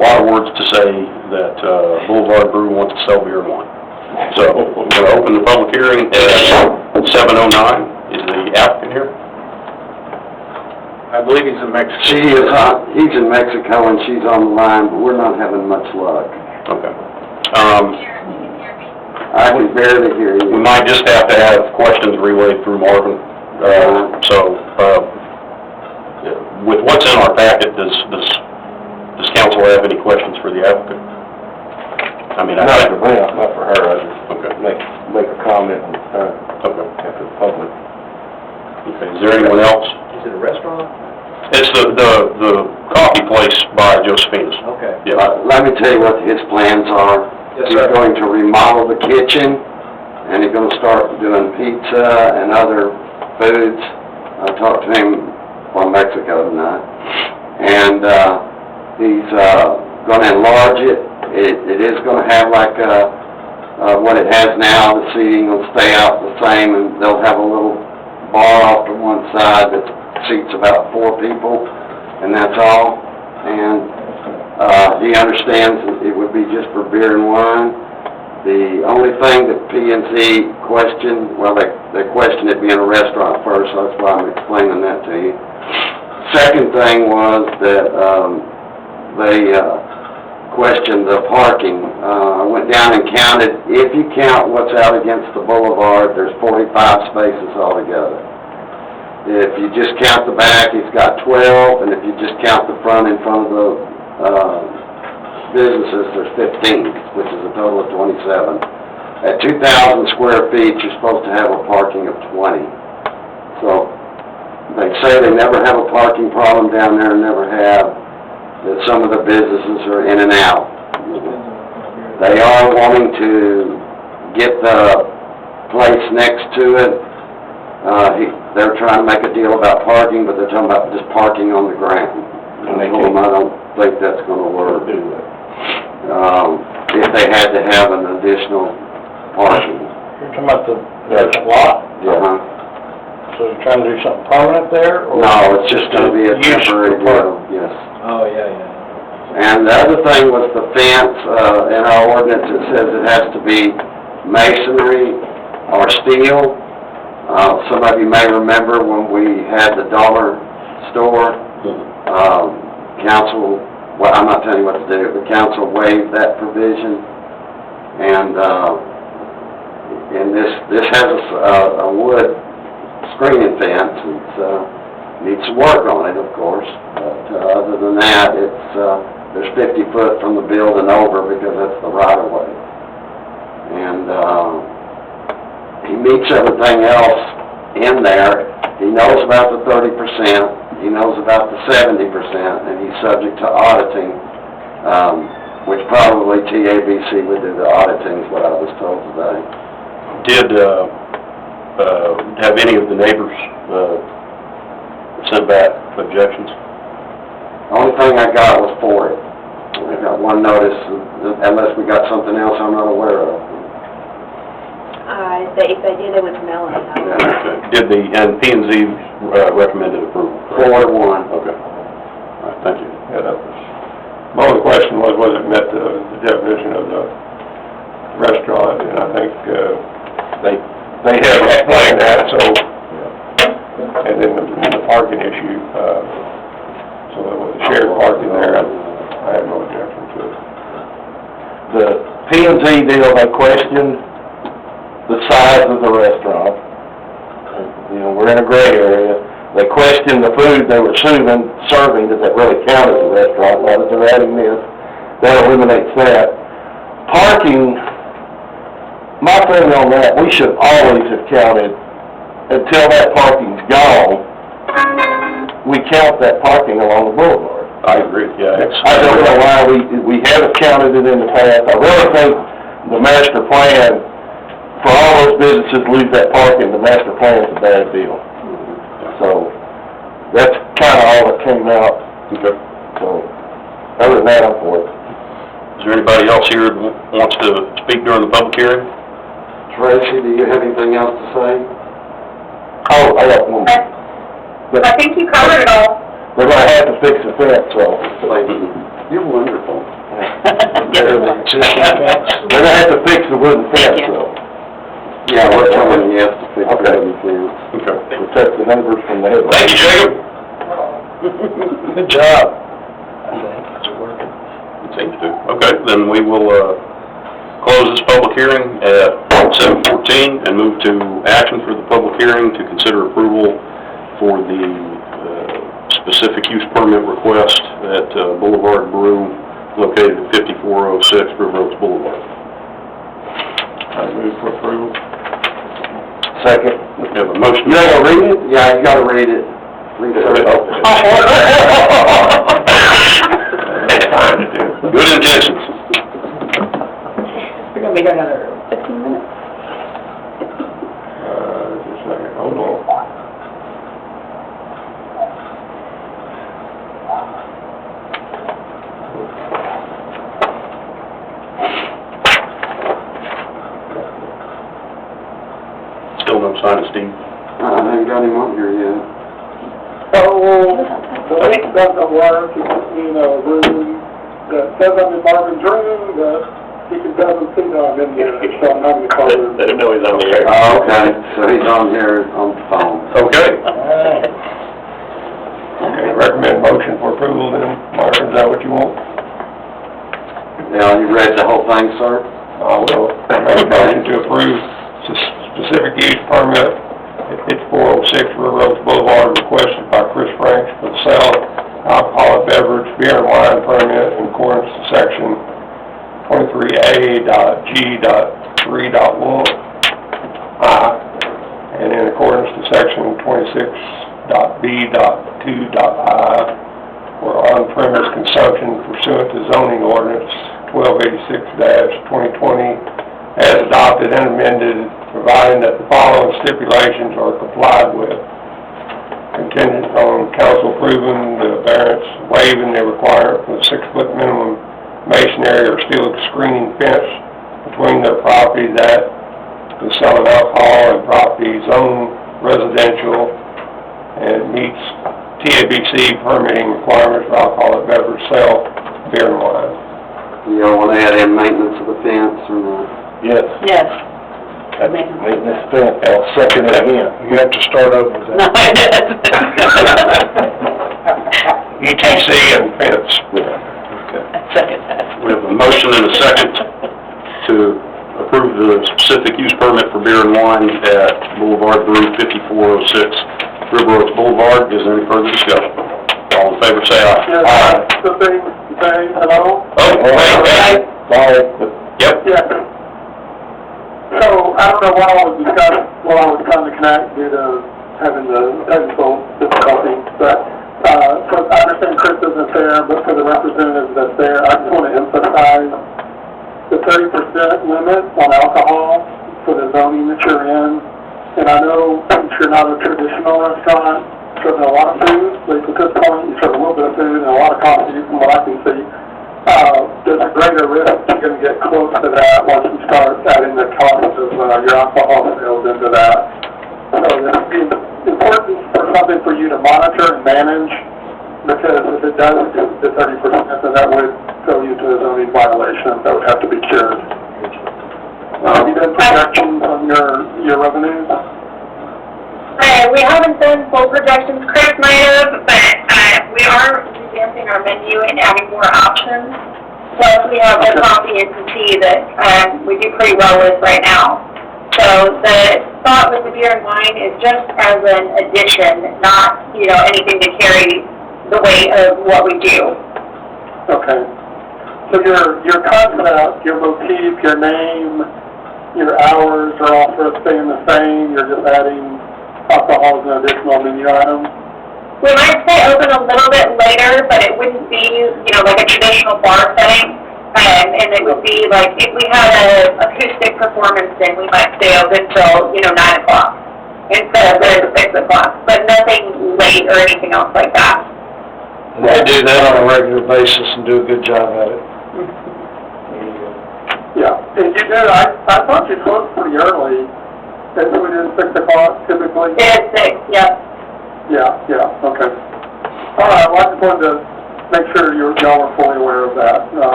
lot of words to say that Boulevard Brew wants to sell beer and wine. So we're going to open the public hearing at 7:09. Is the applicant here? I believe he's in Mexico. He's in Mexico and she's on the line, but we're not having much luck. Okay. I can barely hear We you. might just have to have questions relayed through Marvin. With what's in our packet, does council have any questions for the applicant? I mean, Not for me, not for her. I just okay. make a comment Okay. after the public. Okay. Is there anyone else? Is it a restaurant? It's the coffee place by Josephina's. Okay. Yeah. Let me tell you what his plans are. Yes, He's sir. going to remodel the kitchen, and he's going to start doing pizza and other foods. I talked to him from Mexico tonight, and he's going to enlarge it. It is going to have like what it has now. The seating will stay out the same, and they'll have a little bar off to one side that seats about 4 people, and that's all. And he understands that it would be just for beer and wine. The only thing that P&Z questioned, well, they questioned it being a restaurant first, so that's why I'm explaining that to you. Second thing was that they questioned the parking. I went down and counted. If you count what's out against the boulevard, there's 45 spaces altogether. If you just count the back, it's got 12, and if you just count the front in front of the businesses, there's 15, which is a total of 27. At 2,000 square feet, you're supposed to have a parking of 20. So they say they never have a parking problem down there, and never have. That some of the businesses are in and out. They are wanting to get the place next to it. They're trying to make a deal about parking, but they're talking about just parking on the ground. And I told them I don't think that's going to work. If they had to have an additional parking. You're talking about the lot? So you're trying to do something permanent there? Or No, it's just going to be a temporary deal, yes. Oh, yeah. And the other thing was the fence. In our ordinance, it says it has to be masonry or steel. Some of you may remember when we had the dollar store, council, well, I'm not telling you what to do, the council waived that provision. And this has a wood screening fence. It needs some work on it, of course. But other than that, there's 50 foot from the building over because that's the right-of-way. And he meets everything else in there. He knows about the 30%. He knows about the 70%, and he's subject to auditing, which probably TABC would do the auditing, is what I was told today. Did have any of the neighbors sent back objections? The only thing I got was for it. I got one notice, unless we got something else I'm not aware of. If they did, it was Melanie. Okay. And P&Z recommended approval? 4-1. Okay. All right, thank you. Yeah, that was, my only question was whether it met the definition of the restaurant, and I think they have explained that, so, and then the parking issue, so with the shared parking there, I have no objection to it. The P&Z deal, they questioned the size of the restaurant. You know, we're in a gray area. They questioned the food they were serving, does that really count as a restaurant? Now that they're adding this, that eliminates that. Parking, my thing on that, we should always have counted, until that parking's gone, we count that parking along the boulevard. I agree, yeah. I don't know why we haven't counted it in the past. I really think the master plan, for all those businesses to lose that parking, the master plan is a bad deal. So, that's kind of all that came out. Okay. So, other than that, I'm for it. Is there anybody else here that wants to speak during the public hearing? Tracy, do you have anything else to say? Oh, I got one. I think you covered it all. They're gonna have to fix the fence, so. Thank you. You're wonderful. They're gonna have to fix the wooden fence though. Yeah, we're telling you, yes, to fix the Okay. wooden fence. Okay. Protect the neighbors from the headlights. Thank you, Jacob. Good job. I think it's working. It seems to. Okay, then we will, close this public hearing at 7:14 and move to action for the public hearing to consider approval for the, specific use permit request at Boulevard Brew located at 5406 River Oaks Boulevard. I move for approval. Second. We have a motion. You ain't gonna read it? Yeah, you gotta read it. Read it. That's fine to do. Good intentions. We're gonna be here another 15 minutes. Just a second, hold on. Still no sign of Steve. I haven't got him on here yet. So, the link doesn't work, you know, room that says I'm in Marvin's room, that he doesn't see that I'm in there, so I'm having to call him. Let him know he's on the air. Oh, okay, so he's on here on the phone. Okay. Okay, recommend motion for approval then, Mark, is that what you want? Yeah, you read the whole thing, sir? I will make a motion to approve specific use permit at 5406 River Oaks Boulevard requested by Chris Franks for the sale of alcoholic beverage, beer and wine permit in accordance to section 23A.G.3.1I and in accordance to section 26.B.2.I for on-premise consumption pursuant to zoning ordinance 1286-2020 as adopted and amended, providing that the following stipulations are complied with. Contingent on council approving the variance, waiving the requirement for the 6-foot minimum masonry or steel screening fence between their property that is selling alcohol and property zone residential and meets TABC permitting requirements for alcoholic beverage sale, beer and wine. You all wanna add in maintenance of the fence or not? Yes. Yes. That's maintenance fence. I'll second it again. You have to start over with No, it does. ETC and fence. Second that. We have a motion and a second to approve the specific use permit for beer and wine at Boulevard Brew, 5406 River Oaks Boulevard. Is there any further discussion? All in favor, say aye. Yes, the thing, hello? Oh, wait. Sorry. Yep. Yeah. So, I don't know what I was discussing while I was trying to connect due to having the technical difficulty, but, so I understand Chris isn't there, but for the representative that's there, I just want to emphasize the 30% limit on alcohol for the zoning that you're in. And I know since you're not a traditional restaurant, serving a lot of food, at least at this point, you serve a little bit of food and a lot of coffee from what I can see. There's a greater risk you're going to get close to that once you start adding the cost of your alcohol sales into that. So it's important for something for you to monitor and manage, because if it does get to 30%, then that would throw you to a zoning violation that would have to be cured. Have you done projections on your revenues? We haven't done full projections, Chris might have, but we are revamping our menu and adding more options. Plus, we have the coffee and tea that we do pretty well with right now. So the thought with the beer and wine is just as an addition, not, anything to carry the weight of what we do. Okay. So your concept, your motif, your name, your hours are all sort of staying the same, you're just adding alcohol as an additional menu item? We might stay open a little bit later, but it wouldn't be, like a traditional bar setting. And it would be like, if we had an acoustic performance, then we might stay open till, 9 o'clock instead of 6 o'clock, but nothing late or anything else like that. They do that on a regular basis and do a good job at it. Yeah, and you did, I thought you closed pretty early, and we did 6 o'clock typically? It is 6, yep. Yeah, okay. All right, well, I just wanted to make sure y'all are fully aware of that.